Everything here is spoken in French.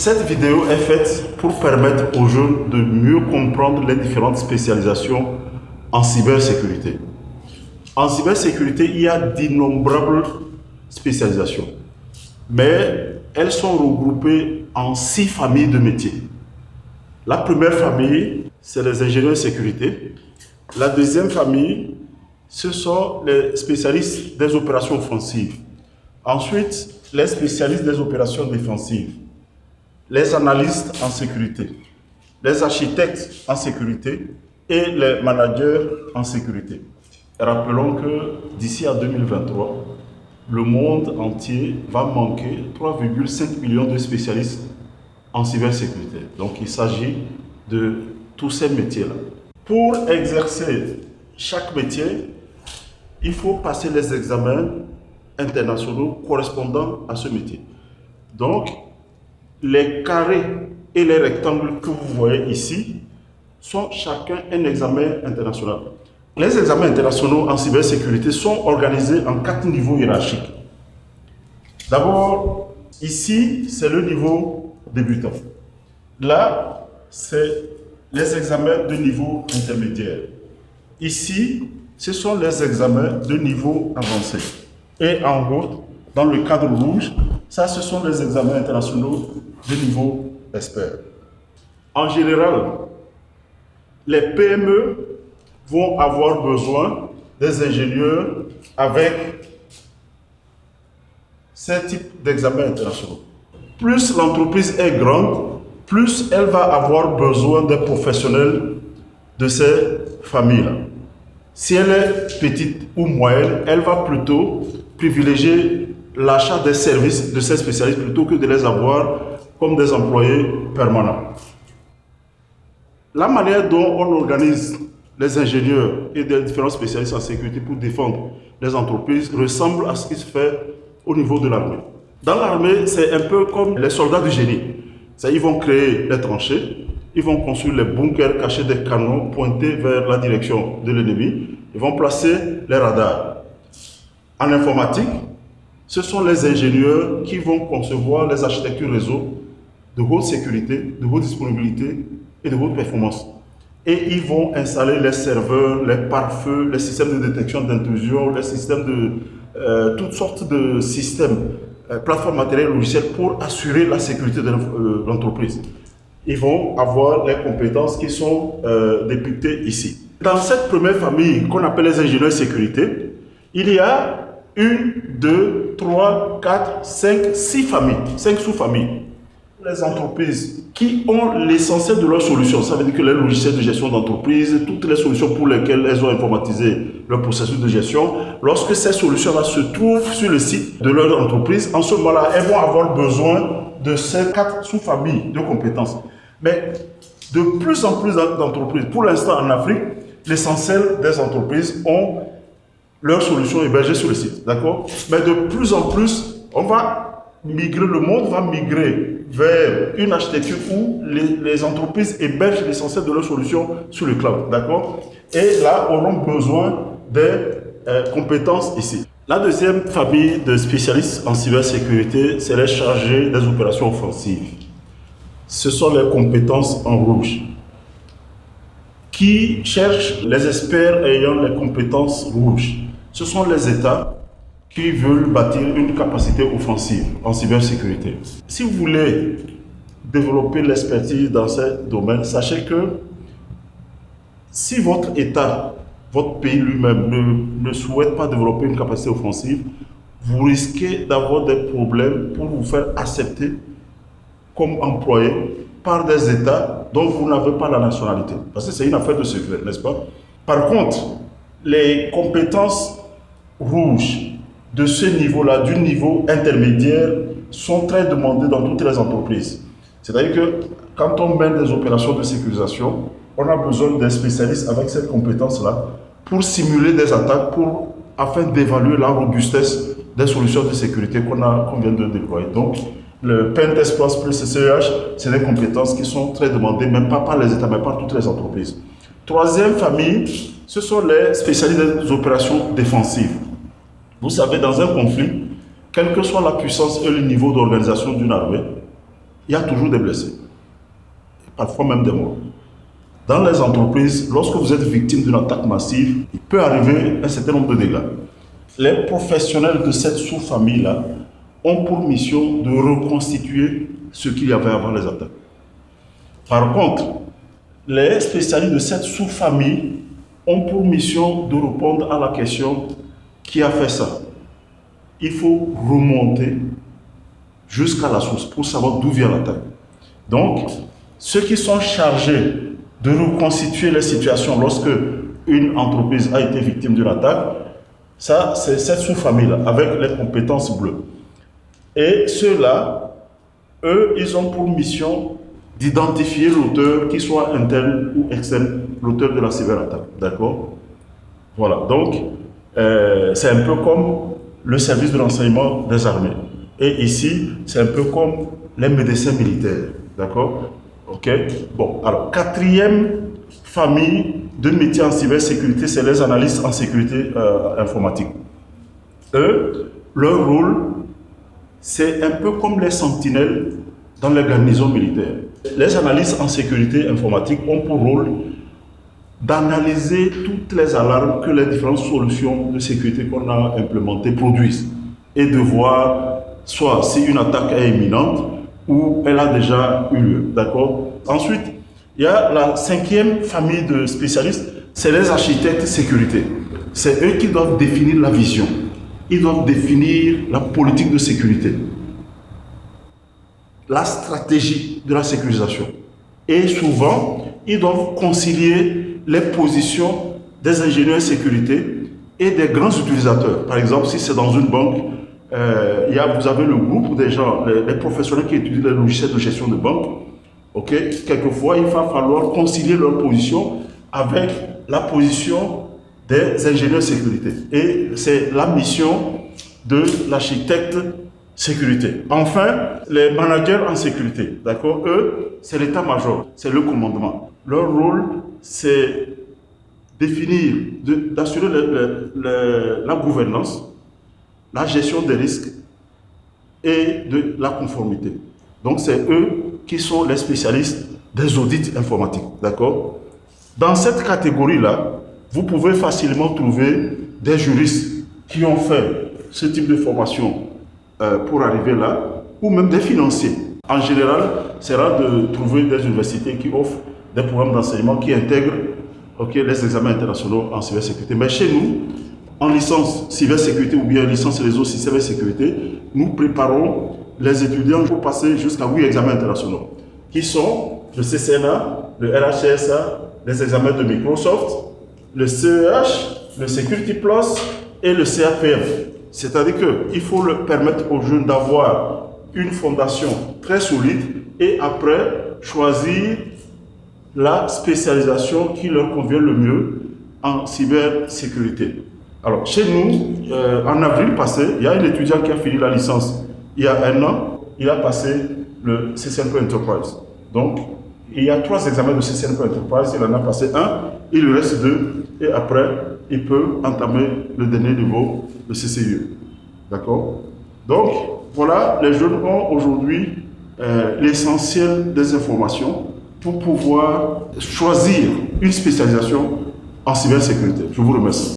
Cette vidéo est faite pour permettre aux jeunes de mieux comprendre les différentes spécialisations en cybersécurité. En cybersécurité, il y a d'innombrables spécialisations, mais elles sont regroupées en 6 familles de métiers. La première famille, c'est les ingénieurs de sécurité. La deuxième famille, ce sont les spécialistes des opérations offensives. Ensuite, les spécialistes des opérations défensives, les analystes en sécurité, les architectes en sécurité et les managers en sécurité. Rappelons que d'ici à 2023, le monde entier va manquer 3,5 millions de spécialistes en cybersécurité. Donc il s'agit de tous ces métiers-là. Pour exercer chaque métier, il faut passer les examens internationaux correspondant à ce métier. Donc, les carrés et les rectangles que vous voyez ici sont chacun un examen international. Les examens internationaux en cybersécurité sont organisés en 4 niveaux hiérarchiques. D'abord, ici, c'est le niveau débutant. Là, c'est les examens de niveau intermédiaire. Ici, ce sont les examens de niveau avancé. Et en haut, dans le cadre rouge, ça, ce sont les examens internationaux de niveau expert. En général, les PME vont avoir besoin des ingénieurs avec ces types d'examens internationaux. Plus l'entreprise est grande, plus elle va avoir besoin des professionnels de ces familles-là. Si elle est petite ou moyenne, elle va plutôt privilégier l'achat des services de ces spécialistes plutôt que de les avoir comme des employés permanents. La manière dont on organise les ingénieurs et les différents spécialistes en sécurité pour défendre les entreprises ressemble à ce qui se fait au niveau de l'armée. Dans l'armée, c'est un peu comme les soldats du génie. Ils vont créer les tranchées, ils vont construire les bunkers, cacher des canons pointés vers la direction de l'ennemi, ils vont placer les radars. En informatique, ce sont les ingénieurs qui vont concevoir les architectures réseau de haute sécurité, de haute disponibilité et de haute performance. Et ils vont installer les serveurs, les pare-feux, les systèmes de détection d'intrusion, les systèmes de toutes sortes de systèmes, plateformes matérielles logicielles pour assurer la sécurité de l'entreprise. Ils vont avoir les compétences qui sont dépictées ici. Dans cette première famille qu'on appelle les ingénieurs de sécurité, il y a 1, 2, 3, 4, 5, 6 familles, 5 sous-familles. Les entreprises qui ont l'essentiel de leurs solutions, ça veut dire que les logiciels de gestion d'entreprise, toutes les solutions pour lesquelles elles ont informatisé leur processus de gestion, lorsque ces solutions-là se trouvent sur le site de leur entreprise, en ce moment-là, elles vont avoir besoin de ces 4 sous-familles de compétences. Mais de plus en plus d'entreprises, pour l'instant en Afrique, l'essentiel des entreprises ont leurs solutions hébergées sur le site, d'accord? Mais de plus en plus, on va migrer, le monde va migrer vers une architecture où les entreprises hébergent l'essentiel de leurs solutions sur le cloud, d'accord? Et là, auront besoin des compétences ici. La deuxième famille de spécialistes en cybersécurité, c'est les chargés des opérations offensives. Ce sont les compétences en rouge qui cherchent les experts ayant les compétences rouges. Ce sont les États qui veulent bâtir une capacité offensive en cybersécurité. Si vous voulez développer l'expertise dans ce domaine, sachez que si votre État, votre pays lui-même ne souhaite pas développer une capacité offensive, vous risquez d'avoir des problèmes pour vous faire accepter comme employé par des États dont vous n'avez pas la nationalité. Parce que c'est une affaire de secret, n'est-ce pas? Par contre, les compétences rouges de ce niveau-là, du niveau intermédiaire, sont très demandées dans toutes les entreprises. C'est-à-dire que quand on mène des opérations de sécurisation, on a besoin d'un spécialiste avec cette compétence-là pour simuler des attaques, afin d'évaluer la robustesse des solutions de sécurité qu'on vient de déployer. Donc, le Pentest Plus plus CEH, c'est des compétences qui sont très demandées, même pas par les États, mais par toutes les entreprises. Troisième famille, ce sont les spécialistes des opérations défensives. Vous savez, dans un conflit, quelle que soit la puissance et le niveau d'organisation d'une armée, il y a toujours des blessés, parfois même des morts. Dans les entreprises, lorsque vous êtes victime d'une attaque massive, il peut arriver un certain nombre de dégâts. Les professionnels de cette sous-famille-là ont pour mission de reconstituer ce qu'il y avait avant les attaques. Par contre, les spécialistes de cette sous-famille ont pour mission de répondre à la question qui a fait ça. Il faut remonter jusqu'à la source pour savoir d'où vient l'attaque. Donc, ceux qui sont chargés de reconstituer les situations lorsque une entreprise a été victime d'une attaque, ça, c'est cette sous-famille-là, avec les compétences bleues. Et ceux-là, eux, ils ont pour mission d'identifier l'auteur, qu'il soit interne ou externe, l'auteur de la cyberattaque. D'accord? Voilà. Donc, c'est un peu comme le service de renseignement des armées. Et ici, c'est un peu comme les médecins militaires. D'accord? Ok? Bon, alors, quatrième famille de métiers en cybersécurité, c'est les analystes en sécurité informatique. Eux, leur rôle, c'est un peu comme les sentinelles dans les garnisons militaires. Les analystes en sécurité informatique ont pour rôle d'analyser toutes les alarmes que les différentes solutions de sécurité qu'on a implémentées produisent et de voir soit si une attaque est imminente ou elle a déjà eu lieu. D'accord? Ensuite, il y a la cinquième famille de spécialistes, c'est les architectes sécurité. C'est eux qui doivent définir la vision. Ils doivent définir la politique de sécurité, la stratégie de la sécurisation. Et souvent, ils doivent concilier les positions des ingénieurs sécurité et des grands utilisateurs. Par exemple, si c'est dans une banque, vous avez le groupe des gens, les professionnels qui étudient les logiciels de gestion de banque. Okay? Quelquefois, il va falloir concilier leur position avec la position des ingénieurs sécurité. Et c'est la mission de l'architecte sécurité. Enfin, les managers en sécurité, d'accord? Eux, c'est l'état-major, c'est le commandement. Leur rôle, c'est définir, d'assurer la gouvernance, la gestion des risques et de la conformité. Donc, c'est eux qui sont les spécialistes des audits informatiques, d'accord? Dans cette catégorie-là, vous pouvez facilement trouver des juristes qui ont fait ce type de formation pour arriver là, ou même des financiers. En général, c'est rare de trouver des universités qui offrent des programmes d'enseignement qui intègrent les examens internationaux en cybersécurité. Mais chez nous, en licence cybersécurité ou bien licence réseau cybersécurité, nous préparons les étudiants pour passer jusqu'à 8 examens internationaux, qui sont le CCNA, le RHCSA, les examens de Microsoft, le CEH, le Security Plus et le CAPM. C'est-à-dire qu'il faut leur permettre aux jeunes d'avoir une fondation très solide et après choisir la spécialisation qui leur convient le mieux en cybersécurité. Alors, chez nous, en avril passé, il y a un étudiant qui a fini la licence il y a un an, il a passé le CCNP Enterprise. Donc, il y a 3 examens de CCNP Enterprise, il en a passé un, il lui reste 2, et après, il peut entamer le dernier niveau, le CCIE. D'accord? Donc, voilà, les jeunes ont aujourd'hui l'essentiel des informations pour pouvoir choisir une spécialisation en cybersécurité. Je vous remercie.